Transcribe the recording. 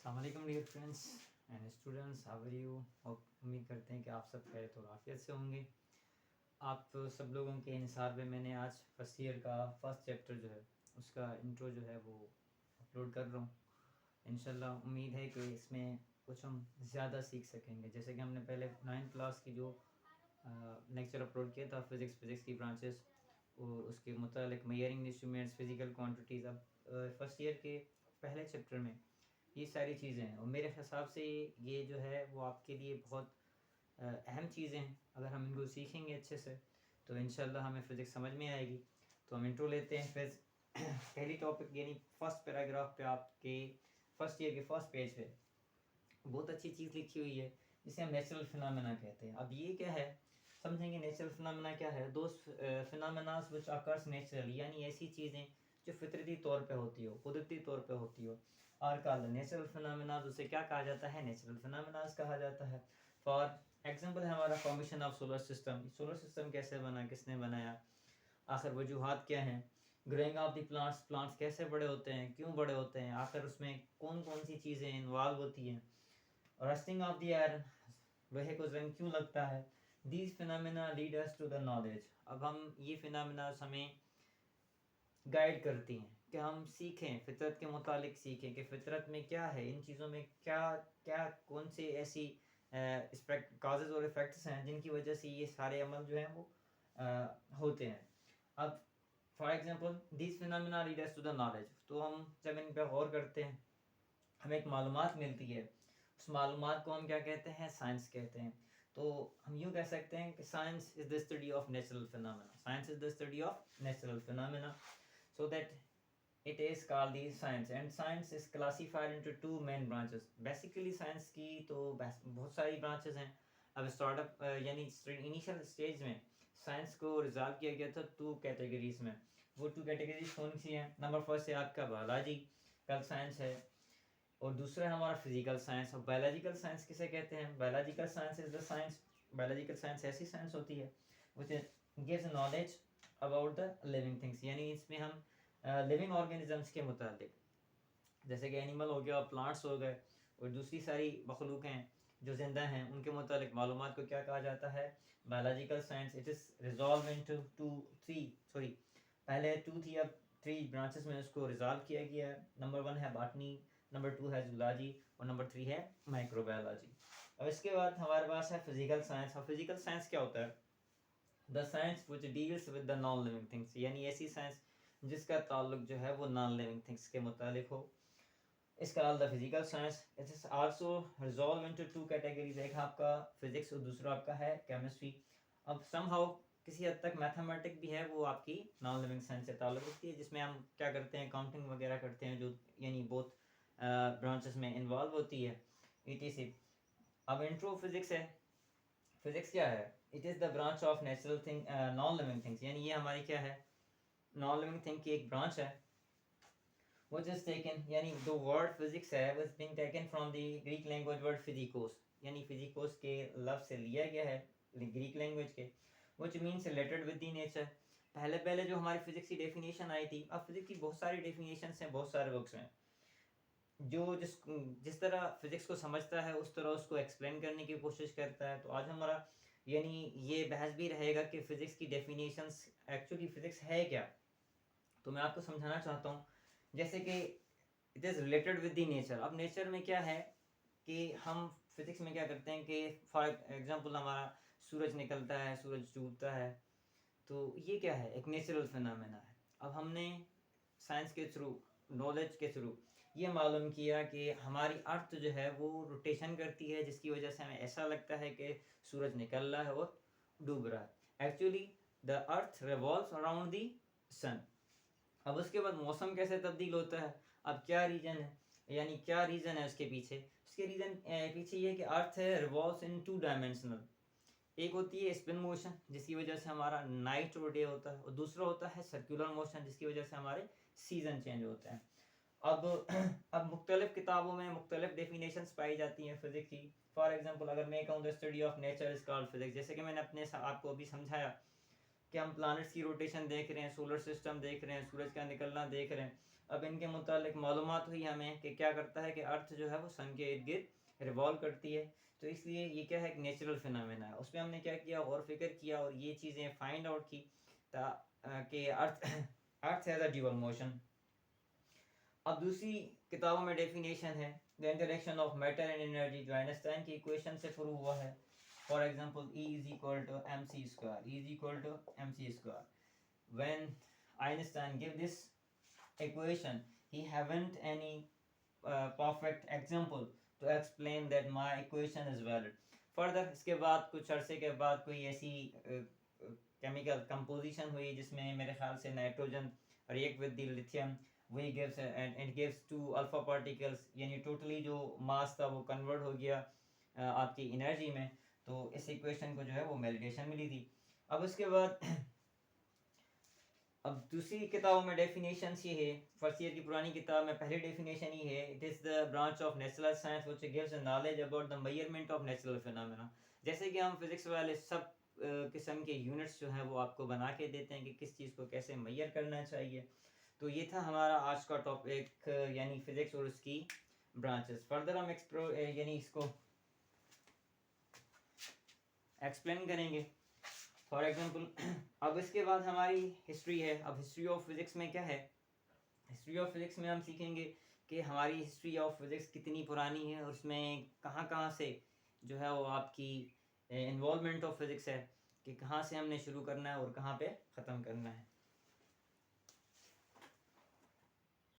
अस्सलाम वालेकुम dear friends and students, how are you. और उम्मीद करते हैं कि आप सब खैरियत और आफियत से होंगे। आप सब लोगों के निसार पे मैंने आज फर्स्ट ईयर का फर्स्ट चैप्टर जो है उसका इंट्रो जो है वो अपलोड कर रहा हूँ। इंशाल्लाह उम्मीद है कि इसमें कुछ हम ज़्यादा सीख सकेंगे। जैसे कि हमने पहले 9th क्लास की जो लेक्चर अपलोड किया था फिज़िक्स की ब्रांचेस और उसके मुतालिक मेजरिंग इंस्ट्रूमेंट्स, फिज़िकल क्वांटिटीज़। अब फर्स्ट ईयर के पहले चैप्टर में ये सारी चीज़ें हैं और मेरे हिसाब से ये जो है वो आपके लिए बहुत अहम चीज़ें हैं। अगर हम इनको सीखेंगे अच्छे से तो इंशाल्लाह हमें फ़िज़िक्स समझ में आएगी। तो हम इंट्रो लेते हैं। फिर पहली टॉपिक यानी फर्स्ट पैराग्राफ पे आपके फर्स्ट ईयर के फर्स्ट पेज पे बहुत अच्छी चीज़ लिखी हुई है जिसे हम नेचुरल फिनोमेना कहते हैं। अब ये क्या है समझेंगे। नेचुरल फिनोमेना क्या है? दोज फिनोमेनास व्हिच अकर्स नेचुरली, यानी ऐसी चीज़ें जो फितरती तौर पे होती हो, कुदरती तौर पे होती हो। Are called natural phenomena. उसे क्या कहा जाता है? नेचुरल फिनोमेनास कहा जाता है। फॉर एग्जांपल है हमारा formation of solar system. Solar system कैसे बना, किसने बनाया, आखिर वजूहात क्या हैं। Growing of the plants, plants कैसे बड़े होते हैं, क्यों बड़े होते हैं, आखिर उसमें कौन कौन सी चीज़ें इन्वॉल्व होती हैं। रस्टिंग ऑफ द आयरन, लोहे को जंग क्यों लगता है। These phenomena lead us to the knowledge. अब हम ये फिनोमेना हमें गाइड करती हैं कि हम सीखें, फितरत के मुतालिक सीखें कि फितरत में क्या है, इन चीज़ों में क्या क्या कौन से ऐसी काजेज और इफ़ेक्ट्स हैं जिनकी वजह से ये सारे अमल जो हैं वो होते हैं। अब for example these phenomena lead us to the knowledge. तो हम जब इन पर गौर करते हैं हमें एक मालूमात मिलती है। उस मालूमात को हम क्या कहते हैं? साइंस कहते हैं। तो हम यूँ कह सकते हैं कि science is the study of natural phenomena. Science is the study of natural phenomena, so that it is called the science, and science is classified into two main branches. Basically science की तो बहुत सारी branches हैं। अब startup यानी initial stage में science को resolve किया गया था टू कैटेगरीज में। वो टू कैटेगरीज कौन सी हैं? नंबर फर्स्ट है आपका बायोलॉजिकल साइंस है और दूसरा है हमारा फिजिकल साइंस। और बायोलॉजिकल साइंस किसे कहते हैं? Biological science is the science, biological science ऐसी साइंस होती है which gives knowledge about the living things, यानी इसमें हम लिविंग ऑर्गेनिजम्स के मुताबिक, जैसे कि एनिमल हो गया, प्लांट्स हो गए और दूसरी सारी मखलूक हैं जो जिंदा हैं, उनके मुताबिक मालूमात को क्या कहा जाता है? Biological science. It is resolve into पहले टू थी, अब 3 ब्रांचेस में उसको रिजॉल्व किया गया है। नंबर 1 है बॉटनी, नंबर 2 है जूलॉजी और नंबर 3 है माइक्रोबायोलॉजी। अब इसके बाद हमारे पास है फिजिकल साइंस। और फिजिकल साइंस क्या होता है? The science which deals with the non living things, यानी ऐसी साइंस जिसका ताल्लुक जो है वो नॉन लिविंग थिंग्स के मुतालिक हो। इसका the physical science. It is also resolve into two categories. एक आपका फिजिक्स और दूसरा आपका है केमिस्ट्री। अब समहाउ किसी हद तक मैथमेटिक भी है, वो आपकी नॉन लिविंग साइंस से ताल्लुक रखती है, जिसमें हम क्या करते हैं? काउंटिंग वगैरह करते हैं, जो यानी बहुत ब्रांचेस में इन्वॉल्व होती है ETC। अब इंट्रो फिजिक्स है। फिजिक्स क्या है? It is the branch of natural thing, non living things, यानी ये हमारी क्या है? नॉन लिविंग थिंग की एक ब्रांच है। which is taken, यानी the word physics है was being taken from the Greek language word physikos, यानी physikos के लफ्ज़ से लिया गया है ग्रीक लैंग्वेज के, which means related with the nature। पहले पहले जो हमारी फिजिक्स की डेफिनेशन आई थी, अब फिजिक्स की बहुत सारी डेफिनेशन हैं बहुत सारे बुक्स में, जो जिस तरह फिजिक्स को समझता है उस तरह उसको एक्सप्लेन करने की कोशिश करता है। तो आज हमारा यानी ये बहस भी रहेगा कि फ़िज़िक्स की डेफिनेशंस एक्चुअली फ़िज़िक्स है क्या। तो मैं आपको समझाना चाहता हूँ, जैसे कि it is related with the nature. अब नेचर में क्या है कि हम फिज़िक्स में क्या करते हैं कि फॉर एग्जांपल हमारा सूरज निकलता है, सूरज डूबता है, तो ये क्या है? एक नेचुरल फिनोमेना है। अब हमने साइंस के थ्रू, नॉलेज के थ्रू ये मालूम किया कि हमारी अर्थ जो है वो रोटेशन करती है, जिसकी वजह से हमें ऐसा लगता है कि सूरज निकल रहा है और डूब रहा है। Actually the earth revolves around the sun. अब उसके बाद मौसम कैसे तब्दील होता है? अब क्या रीजन है, यानी क्या रीज़न है उसके पीछे? उसके रीज़न पीछे ये कि अर्थ है रिवॉल्व्स इन 2 डायमेंशनल। एक होती है स्पिन मोशन, जिसकी वजह से हमारा नाइट और डे होता है, और दूसरा होता है सर्कुलर मोशन, जिसकी वजह से हमारे सीज़न चेंज होते हैं। अब अब मुख्तलिफ किताबों में मुख्तलिफ डेफिनेशंस पाई जाती हैं फिजिक्स की। फॉर एग्जांपल अगर मैं कहूँ the study of nature is called physics, जैसे कि मैंने आपको अभी समझाया कि हम प्लैनेट्स की रोटेशन देख रहे हैं, सोलर सिस्टम देख रहे हैं, सूरज का निकलना देख रहे हैं, अब इनके मुतालिक मालूमात हुई हमें कि क्या करता है कि अर्थ जो है वो सन के इर्द गिर्द रिवॉल्व करती है, तो इसलिए ये क्या है, एक नेचुरल फिनोमेना है। उसमें हमने क्या किया, और फिक्र किया और ये चीज़ें फाइंड आउट की कि earth earth has a dual motion. अब दूसरी किताबों में डेफिनेशन है the interaction of matter and energy, जो आइंस्टाइन की इक्वेशन से प्रूव हुआ है। For example E is equal to mc square, E is equal to mc square. When Einstein gave this equation, he haven't any perfect example to explain that my equation is valid. Further, इसके बाद कुछ अरसे के बाद कोई ऐसी chemical composition हुई जिसमें मेरे ख्याल से nitrogen react with the lithium, वही gives and gives to alpha particles, यानी टोटली जो मास था वो कन्वर्ट हो गया आपकी एनर्जी में। तो इस इक्वेशन को जो है वो वैलिडेशन मिली थी। अब उसके बाद अब दूसरी किताबों में डेफिनेशन ये है, फर्स्ट ईयर की पुरानी किताब में पहली डेफिनेशन ही है, it is the branch of natural science which gives knowledge about the measurement of natural phenomena. जैसे कि हम फिजिक्स वाले सब किस्म के यूनिट्स जो है वो आपको बना के देते हैं कि किस चीज़ को कैसे मेजर करना चाहिए। तो ये था हमारा आज का टॉपिक, यानी फिजिक्स और उसकी ब्रांचेस। फर्दर हम यानी इसको एक्सप्लेन करेंगे। फॉर एग्जांपल अब इसके बाद हमारी हिस्ट्री है। अब हिस्ट्री ऑफ फिजिक्स में क्या है, हिस्ट्री ऑफ फिजिक्स में हम सीखेंगे कि हमारी हिस्ट्री ऑफ फिजिक्स कितनी पुरानी है और उसमें कहाँ कहाँ से जो है वो आपकी इन्वॉल्वमेंट ऑफ फिजिक्स है, कि कहाँ से हमने शुरू करना है और कहाँ पे ख़त्म करना है।